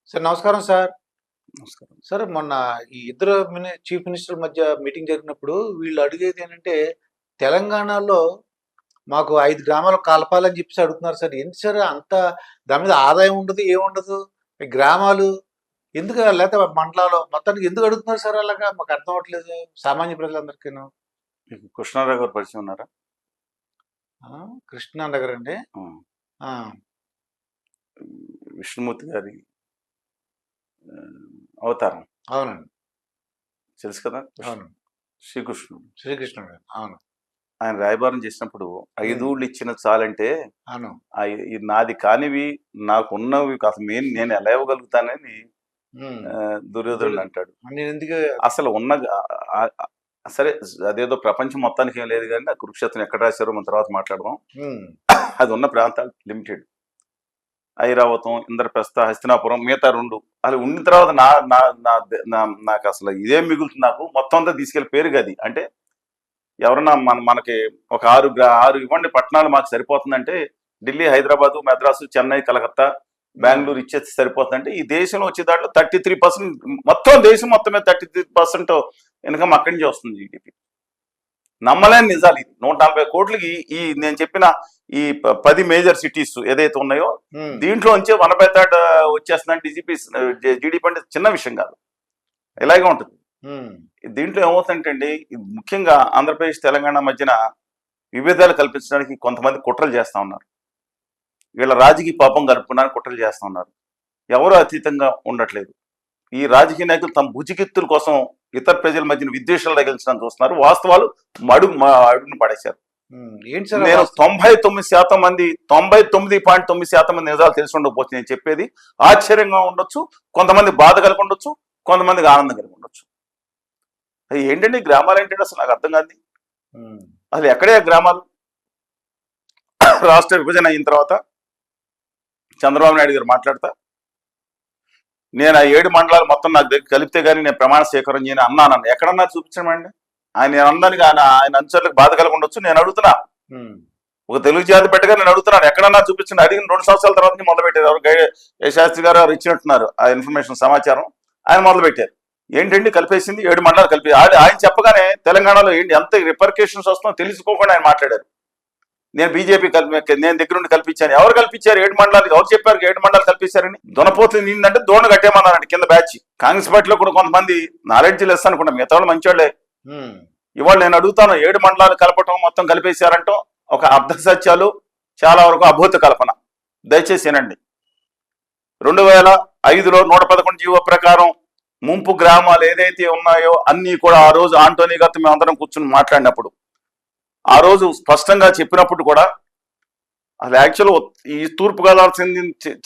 Sir నమస్కారం sir. నమస్కారం. Sir మొన్న ఈ ఇద్దరు చీఫ్ మినిస్టర్ల మధ్య మీటింగ్ జరిగినప్పుడు వీళ్ళు అడిగేది ఏంటంటే, తెలంగాణలో మాకు 5 గ్రామాలు కలపాలని చెప్పేసి అడుగుతున్నారు సార్. ఏంటి సార్ అంత దాని మీద ఆదాయం ఉండదు, ఏముండదు. ఈ గ్రామాలు ఎందుకు లేకపోతే మండలాలు మొత్తానికి ఎందుకు అడుగుతున్నారు సార్ అలాగా? మాకు అర్థం అవ్వట్లేదు సామాన్య ప్రజలందరికీను. మీకు కృష్ణారావు గారు పరిచయం ఉన్నారా? కృష్ణానగర్ అండి. ఆ! విష్ణుమూర్తి గారి అవతారం అవునండి. తెలుసు కదా. అవును. శ్రీకృష్ణుడు. శ్రీకృష్ణుడు గారు. అవును. ఆయన రాయబారం చేసినప్పుడు 5 ఊళ్ళు ఇచ్చిన చాలంటే అవును. ఇది నాది కానివి నాకున్నవి అసలు నేను ఎలా ఇవ్వగలుగుతానని దుర్యోధనుడు అంటాడు. నేను ఎందుకు అసలు ఉన్న సరే అదేదో ప్రపంచం మొత్తానికి ఏం లేదు కానీ ఆ కురుక్షేత్రం ఎక్కడ రాశారో మన తర్వాత మాట్లాడదాం. అది ఉన్న ప్రాంతాలు లిమిటెడ్. ఐరావతం, ఇంద్రప్రస్థ, హస్తినాపురం, మిగతా 2 అలా ఉన్న తర్వాత నాకు అసలు ఇదేం మిగులుతుంది? నాకు మొత్తం అంతా తీసుకెళ్లి పేరు గది అంటే ఎవరన్నా మనకి ఒక 6 ఇవ్వండి పట్టణాలు మాకు సరిపోతుందంటే ఢిల్లీ, హైదరాబాదు, మద్రాసు, చెన్నై, కలకత్తా, బెంగళూరు ఇచ్చేసి సరిపోతుందంటే ఈ దేశంలో వచ్చే దాంట్లో 33% మొత్తం దేశం మొత్తం మీద 33% ఇన్కమ్ అక్కడి నుంచి వస్తుంది జీడిపి. నమ్మలేని నిజాలు ఇది. 140 కోట్లకి ఈ నేను చెప్పిన ఈ 10 మేజర్ సిటీస్ ఏదైతే ఉన్నాయో దీంట్లో నుంచి 1/3 వచ్చేస్తుందంటే జీడిపి అంటే చిన్న విషయం కాదు. ఇలాగే ఉంటుంది. దీంట్లో ఏమవుతుందంటే అండి, ముఖ్యంగా ఆంధ్రప్రదేశ్, తెలంగాణ మధ్యన విభేదాలు కల్పించడానికి కొంతమంది కుట్రలు చేస్తా ఉన్నారు. వీళ్ళ రాజకీయ పాపం కలుపుకోవడానికి కుట్రలు చేస్తా ఉన్నారు. ఎవరు అతీతంగా ఉండట్లేదు. ఈ రాజకీయ నాయకులు తమ భుజికిత్తుల కోసం ఇతర ప్రజల మధ్యన విద్వేషాలు తగిలించడానికి చూస్తున్నారు. వాస్తవాలు అడుగును పడేశారు. నేను 99% మంది 99.9% మంది నిజాలు తెలిసి ఉండకపోతే నేను చెప్పేది ఆశ్చర్యంగా ఉండొచ్చు, కొంతమంది బాధ కలిగి ఉండొచ్చు, కొంతమందికి ఆనందం కలిగి ఉండొచ్చు. అది ఏంటండి గ్రామాలు ఏంటంటే అసలు నాకు అర్థం కాదు. అసలు ఎక్కడే గ్రామాలు? రాష్ట్ర విభజన అయిన తర్వాత చంద్రబాబు నాయుడు గారు మాట్లాడతా నేను ఆ 7 మండలాలు మొత్తం నాకు దగ్గర కలిపితే కానీ నేను ప్రమాణ స్వీకారం చేయని అన్నాను. ఎక్కడన్నా చూపించమండి. ఆయన అందరికి ఆయన అనుచరులకు బాధ కలిగి ఉండొచ్చు. నేను అడుగుతున్నా, ఒక తెలుగు జాతి పెట్టగా నేను అడుగుతున్నాను, ఎక్కడన్నా చూపించండి. అడిగిన 2 సంవత్సరాల తర్వాత మొదలుపెట్టారు. ఎవరు శాస్త్రి గారు వారు ఇచ్చినట్టున్నారు ఆ ఇన్ఫర్మేషన్, సమాచారం. ఆయన మొదలుపెట్టారు. ఏంటండి కలిపేసింది 7 మండలాలు కలిపి. ఆయన చెప్పగానే తెలంగాణలో ఏంటి ఎంత రిపర్కేషన్స్ వస్తుందో తెలుసుకోకుండా ఆయన మాట్లాడారు. నేను బీజేపీ నేను దగ్గర నుండి కల్పించాను. ఎవరు కల్పించారు 7 మండలాలు? ఎవరు చెప్పారు 7 మండలాలు కల్పించారని? దొనపోతులు నిందంటే దోణ కట్టేమన్నారండి కింద బ్యాచ్. కాంగ్రెస్ పార్టీలో కూడా కొంతమంది నాలెడ్జ్ లెస్ అనుకుంటా, మిగతా వాళ్ళు మంచివాళ్లే. ఇవాళ నేను అడుగుతాను, 7 మండలాలు కలపటం మొత్తం కలిపేశారంటూ ఒక అర్ధ సత్యాలు, చాలా వరకు అభూత కల్పన. దయచేసి వినండి. 2005లో 111 జీవో ప్రకారం ముంపు గ్రామాలు ఏదైతే ఉన్నాయో అన్ని కూడా ఆ రోజు ఆంటోనీ గారితో మేము అందరం కూర్చుని మాట్లాడినప్పుడు ఆ రోజు స్పష్టంగా చెప్పినప్పుడు కూడా అసలు యాక్చువల్ ఈ తూర్పుగోదావరి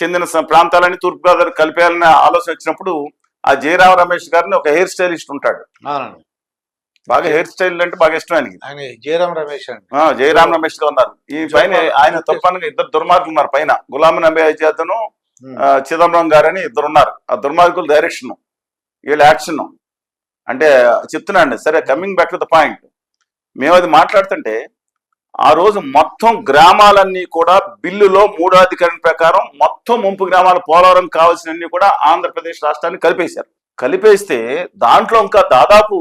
చెందిన ప్రాంతాలన్నీ తూర్పుగోదావరి కలిపేయాలనే ఆలోచన వచ్చినప్పుడు ఆ జయరామ రమేష్ గారిని ఒక హెయిర్ స్టైలిస్ట్ ఉంటాడు. బాగా హెయిర్ స్టైల్ అంటే బాగా ఇష్టం ఆయనకి. జయరామ రమేష్ జయరామ రమేష్ గా ఉన్నారు. ఈ పైన ఆయన తప్పనగా 2 దుర్మార్గులు ఉన్నారు పైన. గులాం నబీ ఆజాద్ను చిదంబరం గారని 2 ఉన్నారు. ఆ దుర్మార్గుల డైరెక్షన్, వీళ్ళ యాక్షన్ అంటే చెప్తున్నాండి. సరే, coming back to the point. మేము అది మాట్లాడుతుంటే ఆ రోజు మొత్తం గ్రామాలన్నీ కూడా బిల్లులో 3వ అధికరణ ప్రకారం మొత్తం ముంపు గ్రామాలు పోలవరం కావాల్సినవన్నీ కూడా ఆంధ్రప్రదేశ్ రాష్ట్రాన్ని కలిపేశారు. కలిపేస్తే దాంట్లో ఇంకా దాదాపు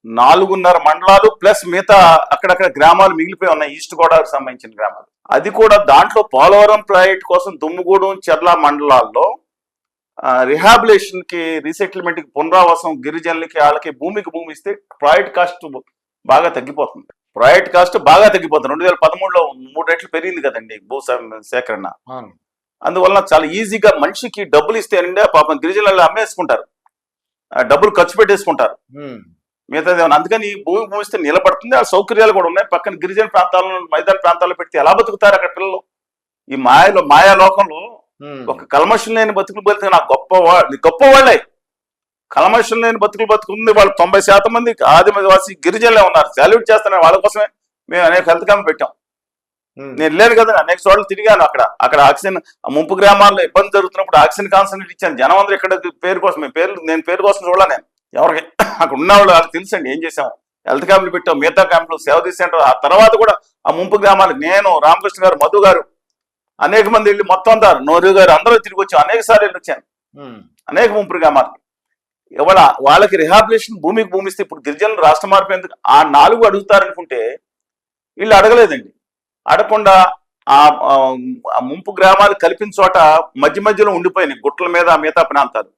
4.5 మండలాలు ప్లస్ మిగతా అక్కడక్కడ గ్రామాలు మిగిలిపోయి ఉన్నాయి, ఈస్ట్ గోదావరికి సంబంధించిన గ్రామాలు. అది కూడా దాంట్లో పోలవరం ప్రాజెక్ట్ కోసం దుమ్ముగూడెం, చెర్ల మండలాల్లో రిహాబిలేషన్ కి, రీసెటిల్మెంట్ కి, పునరావాసం గిరిజనులకి వాళ్ళకి భూమికి భూమి ఇస్తే ప్రాజెక్ట్ కాస్ట్ బాగా తగ్గిపోతుంది. ప్రాజెక్ట్ కాస్ట్ బాగా తగ్గిపోతుంది. 2013లో 3 రెట్లు పెరిగింది కదండి భూ సేకరణ. అందువల్ల చాలా ఈజీగా మనిషికి డబ్బులు ఇస్తే అంటే పాపం గిరిజనులు అమ్మేసుకుంటారు, డబ్బులు ఖర్చు పెట్టేసుకుంటారు మిగతాది. అందుకని భూమి ఇస్తే నిలబడుతుంది. ఆ సౌకర్యాలు కూడా ఉన్నాయి. పక్కన గిరిజన ప్రాంతాలను, మైదాన ప్రాంతాల్లో పెడితే ఎలా బతుకుతారు అక్కడ పిల్లలు? ఈ మాయాలోకంలో ఒక కల్మషం లేని బతుకులు బతికి నాకు గొప్ప వాళ్ళే. కల్మషం లేని బతుకులు బతుకుంది వాళ్ళు 90% మంది ఆదివాసి గిరిజనులే ఉన్నారు. సాల్యూట్ చేస్తున్నాను వాళ్ళ కోసమే మేము అనేక హెల్త్ క్యాంప్ పెట్టాం. నేను లేదు కదా, అనేక చోట్ల తిరిగాను. అక్కడ ఆక్సిజన్ ముంపు గ్రామాల్లో ఇబ్బంది జరుగుతున్నప్పుడు ఆక్సిజన్ కాన్సన్ట్రేట్ ఇచ్చాను. జనం అందరూ ఇక్కడ పేరు కోసం, నేను పేరు కోసం చూడాలి. నేను ఎవరికి అక్కడ ఉన్న వాళ్ళు వాళ్ళకి తెలుసండి ఏం చేసాము. హెల్త్ క్యాంపులు పెట్టాం, మిగతా క్యాంపులు, సేవ సెంటర్. ఆ తర్వాత కూడా ఆ ముంపు గ్రామాలకు నేను, రామకృష్ణ గారు, మధు గారు, అనేక మంది వెళ్ళి మొత్తం అంతా నోరు గారు అందరూ తిరిగి వచ్చాం. అనేక సార్లు వెళ్ళి వచ్చాను. అనేక ముంపు గ్రామాలు. ఇవాళ వాళ్ళకి రిహాబిలిటేషన్ భూమికి భూమిస్తే ఇప్పుడు గిరిజనులు రాష్ట్ర మార్పు ఎందుకు ఆ 4 అడుగుతారనుకుంటే వీళ్ళు అడగలేదండి. అడగకుండా ఆ ముంపు గ్రామాలు కలిపిన చోట మధ్య మధ్యలో ఉండిపోయినాయి గుట్ల మీద మిగతా ప్రాంతాలు.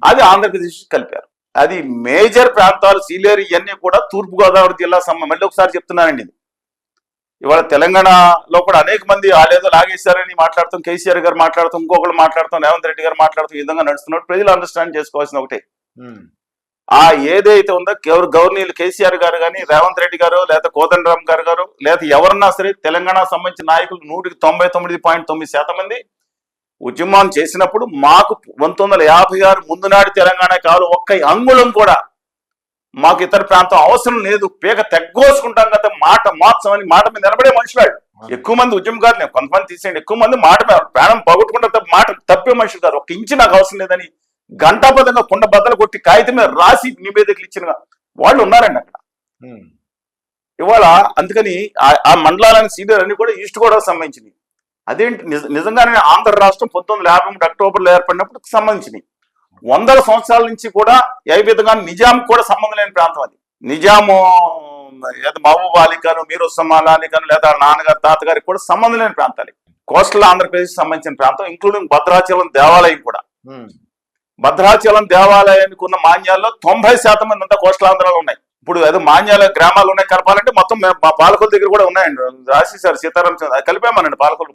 అది ఆంధ్రప్రదేశ్ కలిపారు. అది మేజర్ ప్రాంతాలు సీలేరు ఇవన్నీ కూడా తూర్పు గోదావరి జిల్లా మళ్ళీ ఒకసారి చెప్తున్నానండి. ఇది ఇవాళ తెలంగాణలో కూడా అనేక మంది వాళ్ళేదో లాగేశారని మాట్లాడుతాం, కేసీఆర్ గారు మాట్లాడుతాం, ఇంకొకరు మాట్లాడుతాం, రేవంత్ రెడ్డి గారు మాట్లాడుతాం, ఈ విధంగా నడుస్తున్నట్టు ప్రజలు అండర్స్టాండ్ చేసుకోవాల్సిన ఒకటే, ఆ ఏదైతే ఉందో గవర్నీలు కేసీఆర్ గారు కానీ రేవంత్ రెడ్డి గారు లేదా కోదండరామ్ గారు లేదా ఎవరన్నా సరే తెలంగాణ సంబంధించిన నాయకులు 99.9% మంది ఉద్యమం చేసినప్పుడు మాకు 1956 ముందు నాటి తెలంగాణ కావాలి, ఒక్క అంగుళం కూడా మాకు ఇతర ప్రాంతం అవసరం లేదు, పేక తెగ్గోసుకుంటాం కదా, మాట మార్చమని మాట మీద నిలబడే మనుషులు. ఎక్కువ మంది ఉద్యమకారులు, కొంతమంది తీసేయండి, ఎక్కువ మంది మాట ప్రాణం పగొట్టుకుంటే మాట తప్పే మనుషులు కాదు. ఒక ఇంచు నాకు అవసరం లేదని గంటాపదంగా కుండ బద్దలు కొట్టి కాగితం మీద రాసి నివేదికలు ఇచ్చిన వాళ్ళు ఉన్నారండి అక్కడ ఇవాళ. అందుకని ఆ మండలాలని సీనియర్ అన్ని కూడా ఈస్ట్ గోదావరి సంబంధించినవి. అదేంటి నిజంగానే ఆంధ్ర రాష్ట్రం 1953 అక్టోబర్లో ఏర్పడినప్పుడు సంబంధించినవి. 100 సంవత్సరాల నుంచి కూడా ఏ విధంగా నిజాం కూడా సంబంధం లేని ప్రాంతం అది. నిజాము మహబూబ్ అలీ ఖాను, మీర్ ఉస్మాన్ అలీ ఖాను లేదా నాన్నగారు తాతగారికి కూడా సంబంధం లేని ప్రాంతాలు. కోస్టల్ ఆంధ్రప్రదేశ్ సంబంధించిన ప్రాంతం, ఇంక్లూడింగ్ భద్రాచలం దేవాలయం కూడా. భద్రాచలం దేవాలయానికి ఉన్న మాన్యాల్లో 90% మంది అంతా కోస్టల్ ఆంధ్రాలో ఉన్నాయి. ఇప్పుడు ఏదో మాన్యాల గ్రామాలు ఉన్నాయి కలపాలంటే మొత్తం మా పాలకొల దగ్గర కూడా ఉన్నాయండి, రాసేసారు సీతారాం కలిపామనండి పాలకొల్లు.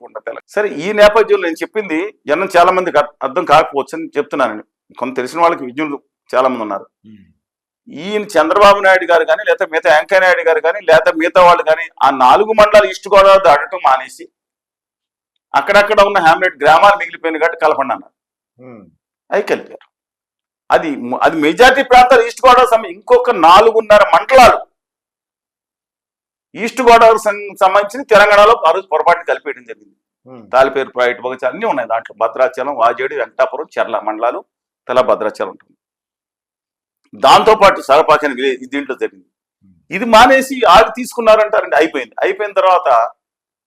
సరే, ఈ నేపథ్యంలో నేను చెప్పింది జనం చాలా మందికి అర్థం కాకపోవచ్చు అని చెప్తున్నానండి. కొంత తెలిసిన వాళ్ళకి విజ్ఞులు చాలా మంది ఉన్నారు. ఈయన చంద్రబాబు నాయుడు గారు కానీ లేదా మిగతా వెంకయ్య నాయుడు గారు కానీ లేదా మిగతా వాళ్ళు కానీ ఆ 4 మండలాలు ఈస్ట్ గోదావరి దాటడం మానేసి అక్కడక్కడ ఉన్న హ్యామ్లెట్ గ్రామాలు మిగిలిపోయిన కాబట్టి కలపండి అన్నారు. అవి కలిపారు. అది మెజారిటీ ప్రాంతాలు ఈస్ట్ గోదావరి ఇంకొక 4.5 మండలాలు ఈస్ట్ గోదావరి సంబంధించి తెలంగాణలో ఆ రోజు పొరపాటుని కలిపేయడం జరిగింది. తాలిపేరు ప్రాజెక్ట్ బొగచ అన్నీ ఉన్నాయి దాంట్లో. భద్రాచలం, వాజేడు, వెంకటాపురం, చెర్ల మండలాలు తెల భద్రాచలం ఉంటుంది. దాంతోపాటు సరపాకి అని దీంట్లో జరిగింది. ఇది మానేసి ఆగి తీసుకున్నారంటారండి. అయిపోయిన తర్వాత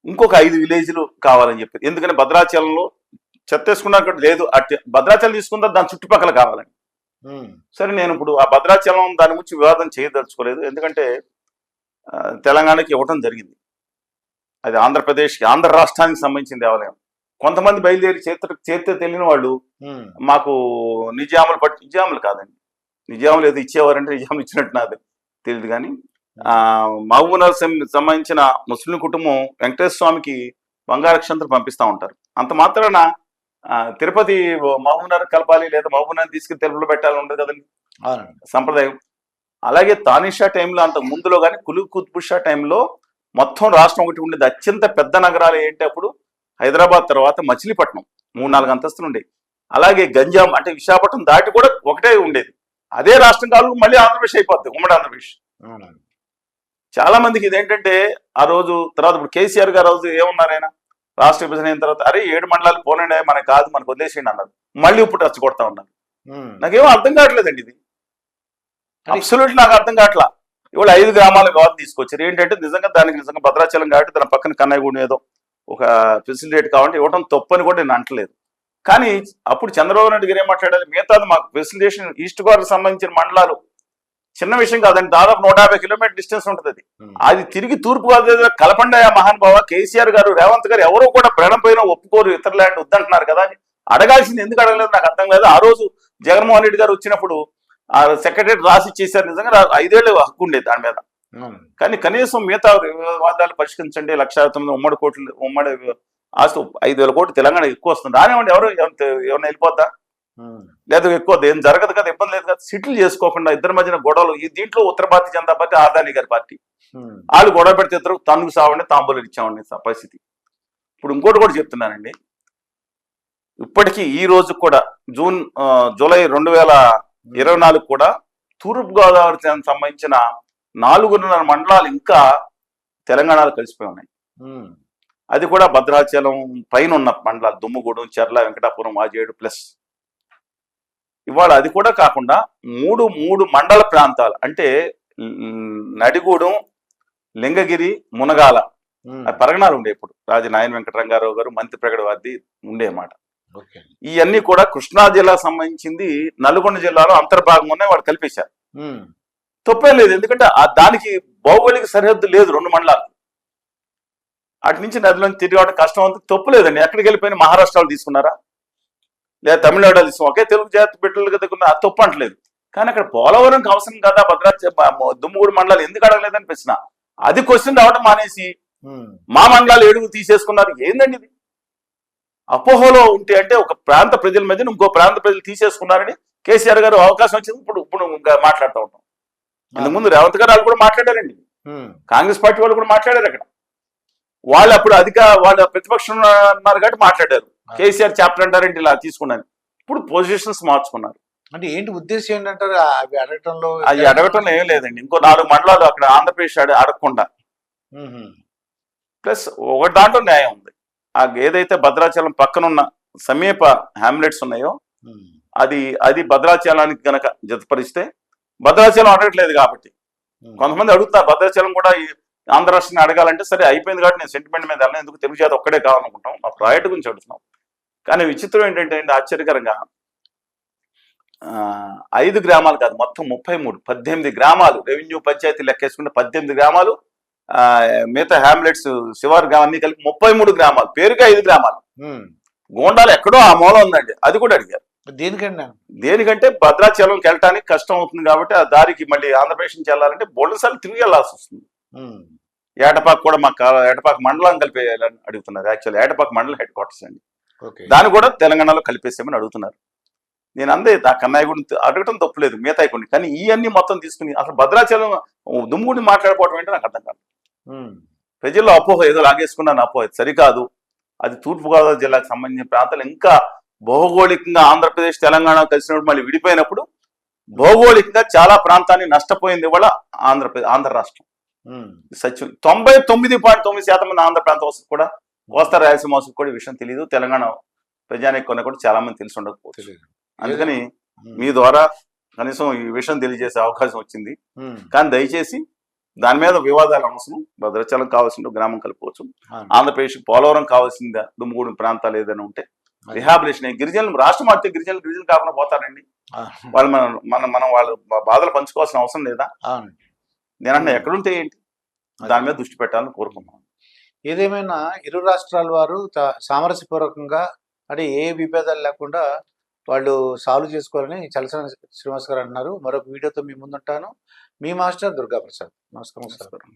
ఇంకొక 5 విలేజ్లు కావాలని చెప్పి, ఎందుకని భద్రాచలంలో చెత్తేసుకున్నాక లేదు, భద్రాచలం తీసుకుందా దాని చుట్టుపక్కల కావాలని. సరే, నేను ఇప్పుడు ఆ భద్రాచలం దాని గురించి వివాదం చేయదలుచుకోలేదు, ఎందుకంటే తెలంగాణకి ఇవ్వటం జరిగింది. అది ఆంధ్ర రాష్ట్రానికి సంబంధించిన దేవాలయం. కొంతమంది బయలుదేరి చరిత్ర తెలియని వాళ్ళు మాకు నిజాములు కాదండి, నిజాములు ఏదో ఇచ్చేవారంటే నిజాములు ఇచ్చినట్టు నాకు తెలియదు. కానీ మహబూబ్నగర్ సంబంధించిన ముస్లిం కుటుంబం వెంకటేశ్వర స్వామికి బంగారక్షంతలు పంపిస్తూ ఉంటారు. అంత మాత్రాన తిరుపతి మహబూబ్నగర్ కలపాలి లేదా మహబూబ్నగర్ తీసుకుని తెలుపులో పెట్టాలని ఉండదు కదండి సంప్రదాయం. అలాగే తానిషా టైంలో, అంత ముందులో కానీ కులీ కుతుబ్ షా టైంలో మొత్తం రాష్ట్రం ఒకటి ఉండేది. అత్యంత పెద్ద నగరాలు ఏంటి అప్పుడు హైదరాబాద్ తర్వాత మచిలీపట్నం 3-4 అంతస్తులు ఉండేవి. అలాగే గంజాం అంటే విశాఖపట్నం దాటి కూడా ఒకటే ఉండేది. అదే రాష్ట్రం కాదు మళ్ళీ ఆంధ్రప్రదేశ్ అయిపోద్ది, ఉమ్మడి ఆంధ్రప్రదేశ్. చాలా మందికి ఇదేంటంటే ఆ రోజు తర్వాత ఇప్పుడు కేసీఆర్ గారు రోజు ఏమన్నారు, ఆయన రాష్ట్ర విభజన అయిన తర్వాత అరే 7 మండలాలు పోనండి మనకు కాదు మనకు వదిలేసేయండి అన్నారు. మళ్ళీ ఇప్పుడు రచ్చగొడతా ఉన్నారు. నాకేమో అర్థం కావట్లేదండి ఇది. అబ్సల్యూట్లీ నాకు అర్థం కావట్లా. ఇవాళ 5 గ్రామాల వివాదం తీసుకొచ్చారు. ఏంటంటే నిజంగా భద్రాచలం కాబట్టి దాని పక్కన కన్నయ్యగూడెం ఏదో ఒక ఫెసిలిటేట్ కావాలంటే ఇవ్వడం తప్పని కూడా నేను అంటలేదు. కానీ అప్పుడు చంద్రబాబు నాయుడు గారు ఏం మాట్లాడాలి, మిగతాది మాకు ఫెసిలిటేషన్ ఈస్ట్ గోదావరికి సంబంధించిన మండలాలు చిన్న విషయం కాదండి, దాదాపు 150 కిలోమీటర్ డిస్టెన్స్ ఉంటుంది. అది తిరిగి తూర్పు గోదావరి కలపండి మహానుభావ. కేసీఆర్ గారు, రేవంత్ గారు ఎవరో కూడా ప్రాణం పైన ఒప్పుకోరు, ఇతర ల్యాండ్ వద్దంటున్నారు కదా అని అడగాల్సింది ఎందుకు అడగలేదు నాకు అర్థం లేదు. ఆ రోజు జగన్మోహన్ రెడ్డి గారు వచ్చినప్పుడు ఆ సెక్రటరీ రాసి ఇచ్చేసారు. నిజంగా 5 ఏళ్ళు హక్కు ఉండేది దాని మీద. కానీ కనీసం మిగతా వివాదాలు పరిష్కరించండి, 1,09,000 ఉమ్మడి ఆస్తి 5,000 కోట్లు తెలంగాణ ఎక్కువ వస్తుంది రానివ్వండి, ఎవరైనా వెళ్ళిపోద్దా లేదా ఎక్కువ ఏం జరగదు కదా, ఇబ్బంది లేదు కదా. సిట్లు చేసుకోకుండా ఇద్దరి మధ్యన గొడవలు. దీంట్లో ఉత్తర భారతీయ జనతా పార్టీ ఆదాని గారి పార్టీ వాళ్ళు గొడవ పెడితే ఇద్దరు తన్నుకు సావండి తాంబూలు ఇచ్చామండి పరిస్థితి. ఇప్పుడు ఇంకోటి కూడా చెప్తున్నానండి, ఇప్పటికీ ఈ రోజు కూడా జూలై 2024 కూడా తూర్పు గోదావరి సంబంధించిన 4.5 మండలాలు ఇంకా తెలంగాణలో కలిసిపోయి ఉన్నాయి. అది కూడా భద్రాచలం పైన ఉన్న మండలాలు దుమ్ముగూడెం, చెర్ల, వెంకటాపురం, వాజేడు ప్లస్. ఇవాళ అది కూడా కాకుండా మూడు మండల ప్రాంతాలు అంటే నడిగూడెం, లింగగిరి, మునగాల పరగణాలు ఉండే. ఇప్పుడు రాజు నాయన వెంకటరంగారావు గారు మంత్రి ప్రగడవాది ఉండే అన్నమాట. ఓకే. ఇవన్నీ కూడా కృష్ణా జిల్లాకు సంబంధించింది నల్గొండ జిల్లాలో అంతర్భాగం ఉన్నాయి, వాళ్ళు కలిపేశారు. ఉమ్, తప్పేం లేదు, ఎందుకంటే దానికి భౌగోళిక సరిహద్దు లేదు 2 మండలాలు. అటు నుంచి నదిలో తిరిగి రావడం కష్టం అవుతుంది, తప్పు లేదండి. ఎక్కడికి వెళ్ళిపోయిన మహారాష్ట్రలో తీసుకున్నారా లేదా తమిళనాడులో తీసుకున్నా, ఒకే తెలుగు జాతి బిడ్డలుగా దగ్గర అది తప్పు అంటలేదు. కానీ అక్కడ పోలవరంకి అవసరం కదా దుమ్ముగూడు మండలాలు ఎందుకు అడగలేదని ప్రశ్న. అది క్వశ్చన్ రావడం మానేసి ఉమ్, మా మండలాలు 7 తీసేసుకున్నారు. ఏందండి ఇది? అపోహలో ఉంటే అంటే ఒక ప్రాంత ప్రజల మధ్య ఇంకో ప్రాంత ప్రజలు తీసేసుకున్నారని కేసీఆర్ గారు అవకాశం వచ్చింది ఇప్పుడు ఇంకా మాట్లాడుతూ ఉంటాం. ఇంతకుముందు రేవంత్ గారు వాళ్ళు కూడా మాట్లాడారండి, ఉమ్, కాంగ్రెస్ పార్టీ వాళ్ళు కూడా మాట్లాడారు. అక్కడ వాళ్ళు అప్పుడు వాళ్ళ ప్రతిపక్షం ఉన్నారు కాబట్టి మాట్లాడారు. కేసీఆర్ చాప్టర్ అంటారంటే ఇలా తీసుకున్నాను. ఇప్పుడు పొజిషన్స్ మార్చుకున్నారు. అంటే ఏంటి ఉద్దేశం ఏంటంటారు అవి అడగటంలో? అది అడగటంలో ఏం లేదండి. ఇంకో 4 మండలాలు అక్కడ ఆంధ్రప్రదేశ్ అడగకుండా, ఉహుం, ప్లస్ ఒకటి దాంట్లో న్యాయం ఉంది. ఏదైతే భద్రాచలం పక్కనున్న సమీప హ్యామ్లెట్స్ ఉన్నాయో ఉమ్, అది భద్రాచలానికి గనక జతపరిస్తే, భద్రాచలం అడగట్లేదు కాబట్టి ఉమ్, కొంతమంది అడుగుతారు భద్రాచలం కూడా ఈ ఆంధ్ర రాష్ట్రాన్ని అడగాలంటే. సరే అయిపోయింది కాబట్టి నేను సెంటిమెంట్ మీద వెళ్ళను, ఎందుకు తెలుగు జాతి ఒక్కడే కావాలనుకుంటాం, ఆ ప్రాజెక్ట్ గురించి అడుగుతున్నాం. కానీ విచిత్రం ఏంటంటే అండి, ఆశ్చర్యకరంగా 5 గ్రామాలు కాదు, మొత్తం 18 గ్రామాలు రెవెన్యూ పంచాయతీ లెక్కేసుకుంటే 18 గ్రామాలు, మిగతా హ్యామ్లెట్స్ శివారు గ్రామాన్ని కలిపి 33 గ్రామాలు, పేరుగా 5 గ్రామాలు. ఉమ్. గోండాలు ఎక్కడో ఆ మూల ఉందండి, అది కూడా అడిగారు. దేనికండి? దేనికంటే భద్రాచలంకి వెళ్ళటానికి కష్టం అవుతుంది కాబట్టి ఆ దారికి మళ్ళీ ఆంధ్రప్రదేశ్ నుంచి వెళ్ళాలంటే బోల్డసార్లు తిరిగి వెళ్ళాల్సి వస్తుంది. ఉమ్, ఏటపాక కూడా మాకు ఏటపాక మండలం కలిపేయాలని అడుగుతున్నారు. యాక్చువల్లీ ఏటపాక మండలం హెడ్ క్వార్టర్స్ అండి, ఓకే. దాన్ని కూడా తెలంగాణలో కలిపేసామని అడుగుతున్నారు. నేను అందే ఆ కన్నయ్య గురించి అడగటం తప్పులేదు, మిగతాయి కొన్ని. కానీ ఇవన్నీ మొత్తం తీసుకుని అసలు భద్రాచలం దుమ్ముగుడిని మాట్లాడుకోవడం ఏంటో నాకు అర్థం కాదు. ఉమ్, ప్రజల్లో అపోహ ఏదో లాగేసుకున్నాను, అపోహ సరికాదు. అది తూర్పుగోదావరి జిల్లాకు సంబంధించిన ప్రాంతాలు ఇంకా భౌగోళికంగా ఆంధ్రప్రదేశ్ తెలంగాణ కలిసినప్పుడు మళ్ళీ విడిపోయినప్పుడు భౌగోళికంగా చాలా ప్రాంతాన్ని నష్టపోయింది ఇవాళ ఆంధ్ర రాష్ట్రం. ఉమ్, సత్యం 99.9% మంది ఆంధ్ర ప్రాంత వస్తుంది కూడా, కోస్తా రాయలసీమ వస్తుంది కూడా ఈ విషయం తెలియదు. తెలంగాణ ప్రజానికి కొన్న కూడా చాలా మంది తెలిసి ఉండకపోవచ్చు. తెలీదు. అందుకని ఉమ్, మీ ద్వారా కనీసం ఈ విషయం తెలియజేసే అవకాశం వచ్చింది. ఉమ్, కానీ దయచేసి దాని మీద వివాదాలు అవసరం. భద్రాచలం కావాల్సిన గ్రామం కలుపుకోవచ్చు, అవును. ఆంధ్రప్రదేశ్ పోలవరం కావాల్సిందా దుమ్ముగూడెం ప్రాంతాలు ఏదైనా ఉంటే రిహాబిలేషన్. గిరిజనులు రాష్ట్రం మార్చితే గిరిజనులు కాకుండా పోతారండి. ఆ, వాళ్ళు మనం వాళ్ళ బాధలు పంచుకోవాల్సిన అవసరం లేదా? అవును. నేనన్నా ఎక్కడుంటే ఏంటి, దాని మీద దృష్టి పెట్టాలని కోరుకున్నాను. ఏదేమైనా ఇరు రాష్ట్రాల వారు సామరస్యపూర్వకంగా, అంటే ఏ విభేదాలు లేకుండా వాళ్ళు సాల్వ్ చేసుకోవాలని చలసాని శ్రీనివాస్ గారు అంటున్నారు. మరొక వీడియోతో మీ ముందుంటాను. మీ మాస్టర్ దుర్గాప్రసాద్. నమస్కారం సార్.